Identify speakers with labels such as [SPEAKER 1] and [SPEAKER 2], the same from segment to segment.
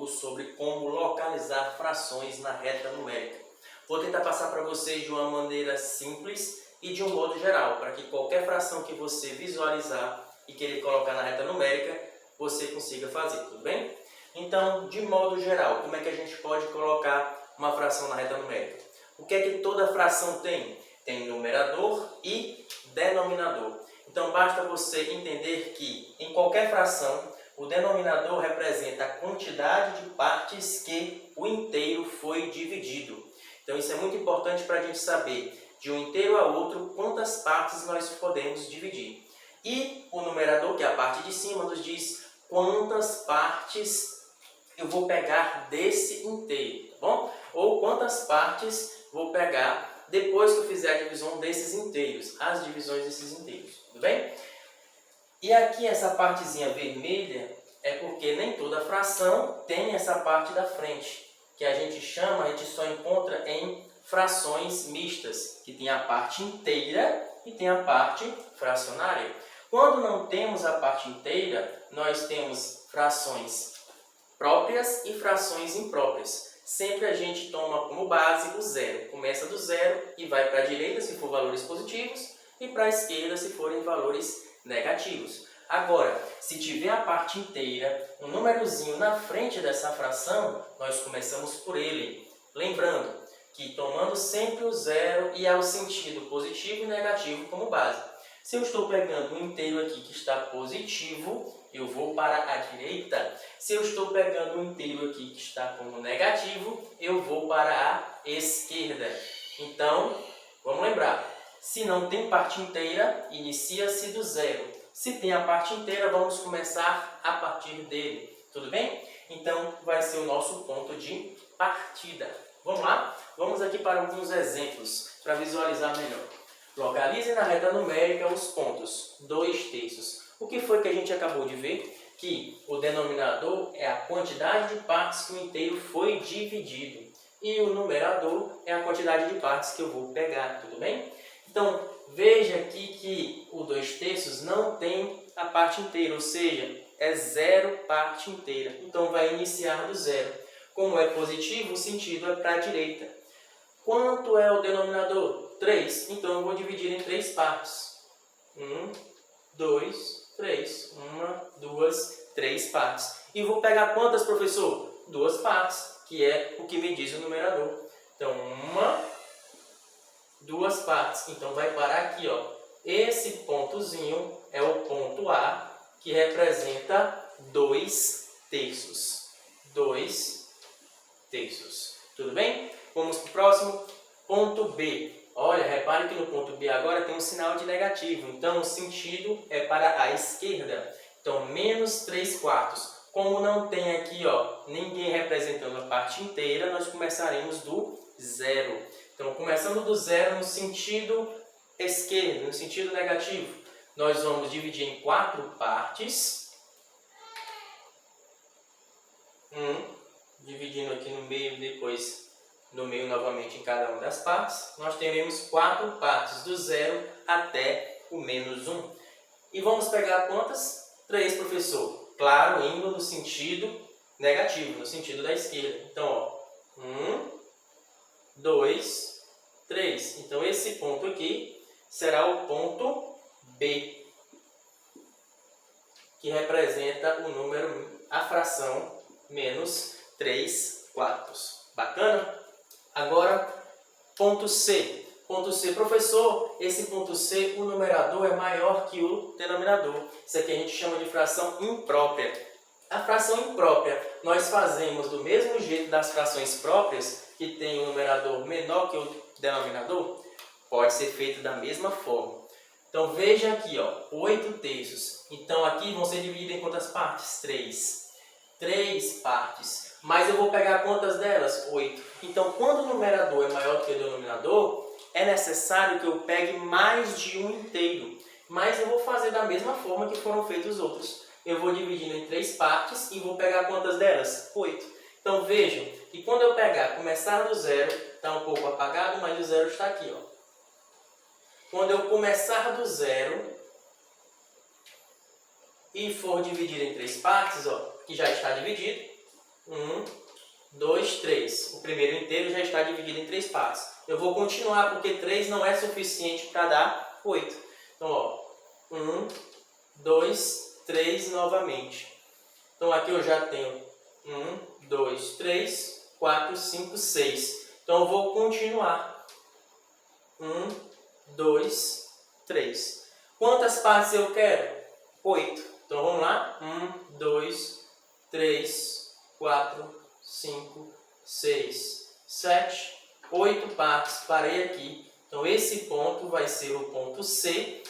[SPEAKER 1] pouco sobre como localizar frações na reta numérica. Vou tentar passar para vocês de uma maneira simples e de um modo geral, para que qualquer fração que você visualizar e querer colocar na reta numérica, você consiga fazer, tudo bem? Então, de modo geral, como é que a gente pode colocar uma fração na reta numérica? O que é que toda fração tem? Tem numerador e denominador. Então, basta você entender que em qualquer fração, o denominador representa a quantidade de partes que o inteiro foi dividido. Então, isso é muito importante para a gente saber, de um inteiro a outro, quantas partes nós podemos dividir. E o numerador, que é a parte de cima, nos diz quantas partes eu vou pegar desse inteiro, tá bom? Ou quantas partes vou pegar depois que eu fizer a divisão desses inteiros, as divisões desses inteiros, tudo bem? E aqui essa partezinha vermelha é porque nem toda fração tem essa parte da frente, que a gente só encontra em frações mistas, que tem a parte inteira e tem a parte fracionária. Quando não temos a parte inteira, nós temos frações próprias e frações impróprias. Sempre a gente toma como base o zero. Começa do zero e vai para a direita se for valores positivos e para a esquerda se forem valores negativos. Agora, se tiver a parte inteira, um númerozinho na frente dessa fração, nós começamos por ele. Lembrando que tomando sempre o zero e ao sentido positivo e negativo como base. Se eu estou pegando um inteiro aqui que está positivo, eu vou para a direita. Se eu estou pegando um inteiro aqui que está como negativo, eu vou para a esquerda. Então, vamos lembrar. Se não tem parte inteira, inicia-se do zero. Se tem a parte inteira, vamos começar a partir dele. Tudo bem? Então, vai ser o nosso ponto de partida. Vamos lá? Vamos aqui para alguns exemplos para visualizar melhor. Localize na reta numérica os pontos 2/3. O que foi que a gente acabou de ver? Que o denominador é a quantidade de partes que o inteiro foi dividido. E o numerador é a quantidade de partes que eu vou pegar, tudo bem? Então, veja aqui que o 2/3 não tem a parte inteira, ou seja, é zero parte inteira. Então, vai iniciar do zero. Como é positivo, o sentido é para a direita. Quanto é o denominador? 3. Então, eu vou dividir em 3 partes. 1, 2, 3. 1, 2, 3 partes. E vou pegar quantas, professor? 2 partes, que é o que me diz o numerador. Então, 2 partes. Então, vai parar aqui, ó. Esse pontozinho é o ponto A, que representa 2/3. 2/3. Tudo bem? Vamos para o próximo. Ponto B. Olha, repare que no ponto B agora tem um sinal de negativo. Então, o sentido é para a esquerda. Então, menos 3/4. Como não tem aqui, ó, ninguém representando a parte inteira, nós começaremos do zero. Então, começando do zero no sentido esquerdo, no sentido negativo, nós vamos dividir em 4 partes. Dividindo aqui no meio, depois no meio novamente em cada uma das partes. Nós teremos 4 partes, do zero até o menos 1. E vamos pegar quantas? 3, professor. Claro, indo no sentido negativo, no sentido da esquerda. Então, ó, 1, 2, 3. Então, esse ponto aqui será o ponto B, que representa o número, a fração menos 3/4. Bacana? Agora, ponto C. Ponto C, professor, esse ponto C, o numerador é maior que o denominador. Isso aqui a gente chama de fração imprópria. A fração imprópria nós fazemos do mesmo jeito das frações próprias, que tem o numerador menor que o denominador, pode ser feito da mesma forma. Então, veja aqui, ó, 8/3. Então, aqui vão ser divididas em quantas partes? 3. 3 partes. Mas eu vou pegar quantas delas? 8. Então, quando o numerador é maior que o denominador, é necessário que eu pegue mais de um inteiro. Mas eu vou fazer da mesma forma que foram feitos os outros. Eu vou dividindo em 3 partes e vou pegar quantas delas? 8. Então, vejam que quando eu pegar, começar do zero, está um pouco apagado, mas o zero está aqui, ó. Quando eu começar do zero e for dividir em 3 partes, ó, que já está dividido, 1, 2, 3. O primeiro inteiro já está dividido em 3 partes. Eu vou continuar porque 3 não é suficiente para dar 8. Então, ó, 1, 2, 3 novamente. Então, aqui eu já tenho 1, 2, 3, 4, 5, 6. Então, eu vou continuar. 1, 2, 3. Quantas partes eu quero? 8. Então, vamos lá. 1, 2, 3, 4, 5, 6, 7, 8 partes. Parei aqui. Então, esse ponto vai ser o ponto C,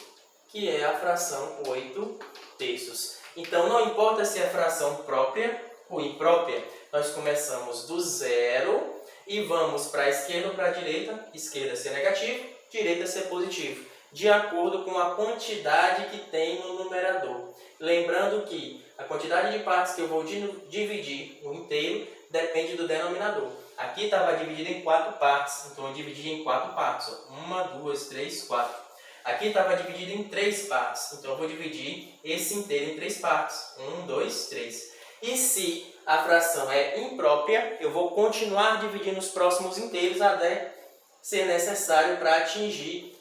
[SPEAKER 1] que é a fração 8 terços. Então, não importa se é fração própria ou imprópria, nós começamos do zero e vamos para a esquerda ou para a direita. Esquerda ser negativo, direita ser positivo, de acordo com a quantidade que tem no numerador. Lembrando que a quantidade de partes que eu vou dividir o inteiro depende do denominador. Aqui estava dividido em 4 partes, então eu dividi em 4 partes. 1, 2, 3, 4. Aqui estava dividido em 3 partes, então eu vou dividir esse inteiro em 3 partes. 1, 2, 3. E se a fração é imprópria, eu vou continuar dividindo os próximos inteiros até ser necessário para atingir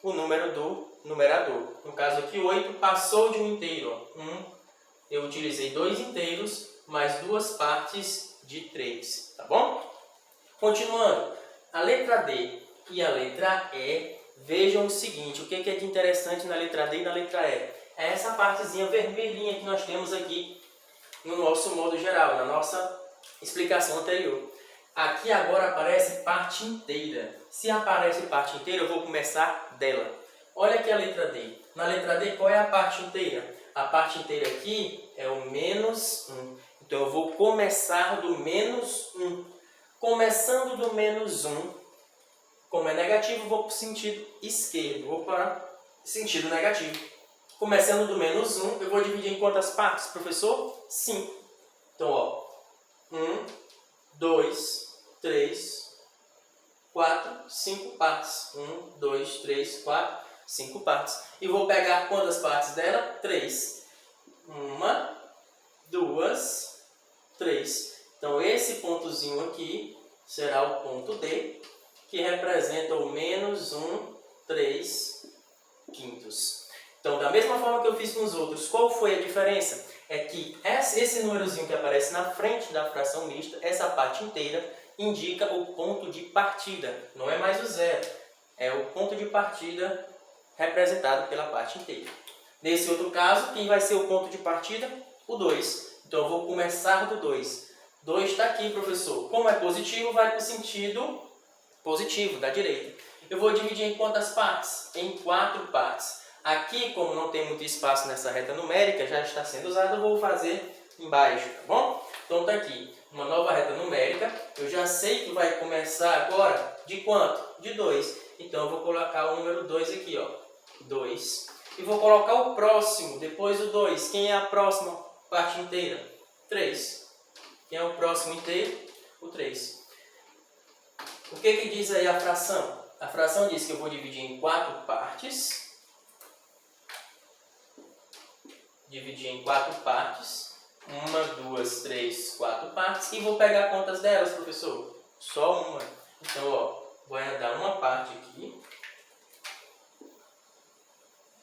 [SPEAKER 1] o número do numerador. No caso aqui, 8 passou de um inteiro. Eu utilizei 2 inteiros, mais 2 partes de 3. Tá bom? Continuando, a letra D e a letra E, vejam o seguinte, o que é de interessante na letra D e na letra E? É essa partezinha vermelhinha que nós temos aqui no nosso modo geral, na nossa explicação anterior. Aqui agora aparece parte inteira. Se aparece parte inteira, eu vou começar dela. Olha aqui a letra D. Na letra D, qual é a parte inteira? A parte inteira aqui é o menos 1. Então, eu vou começar do menos 1. Começando do menos 1, como é negativo, vou para o sentido esquerdo. Vou para o sentido negativo. Começando do menos 1, eu vou dividir em quantas partes, professor? 5. Então, ó, 1, 2, 3, 4, 5 partes. 1, 2, 3, 4, 5 partes. E vou pegar quantas partes dela? 3. 1, 2, 3. Então, esse pontozinho aqui será o ponto D, que representa o menos 1, 3 quintos. Então, da mesma forma que eu fiz com os outros, qual foi a diferença? É que esse númerozinho que aparece na frente da fração mista, essa parte inteira, indica o ponto de partida. Não é mais o zero, é o ponto de partida representado pela parte inteira. Nesse outro caso, quem vai ser o ponto de partida? O 2. Então, eu vou começar do 2. 2 está aqui, professor. Como é positivo, vai para o sentido positivo, da direita. Eu vou dividir em quantas partes? Em 4 partes. Aqui, como não tem muito espaço nessa reta numérica, já está sendo usado, eu vou fazer embaixo, tá bom? Então, está aqui uma nova reta numérica. Eu já sei que vai começar agora de quanto? De 2. Então, eu vou colocar o número 2 aqui, ó. 2. E vou colocar o próximo, depois o 2. Quem é a próxima parte inteira? 3. Quem é o próximo inteiro? O 3. O que diz aí a fração? A fração diz que eu vou dividir em 4 partes. Dividir em 4 partes. 1, 2, 3, 4 partes. E vou pegar quantas delas, professor? Só uma. Então, ó, vou andar uma parte aqui.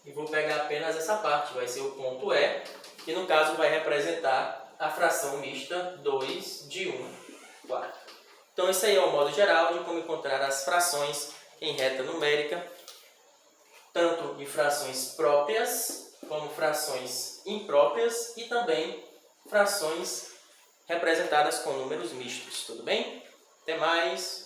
[SPEAKER 1] E vou pegar apenas essa parte. Vai ser o ponto E, que no caso vai representar a fração mista 2 de 1, 4. Então, esse aí é o modo geral de como encontrar as frações em reta numérica, tanto de frações próprias, como frações impróprias e também frações representadas com números mistos. Tudo bem? Até mais!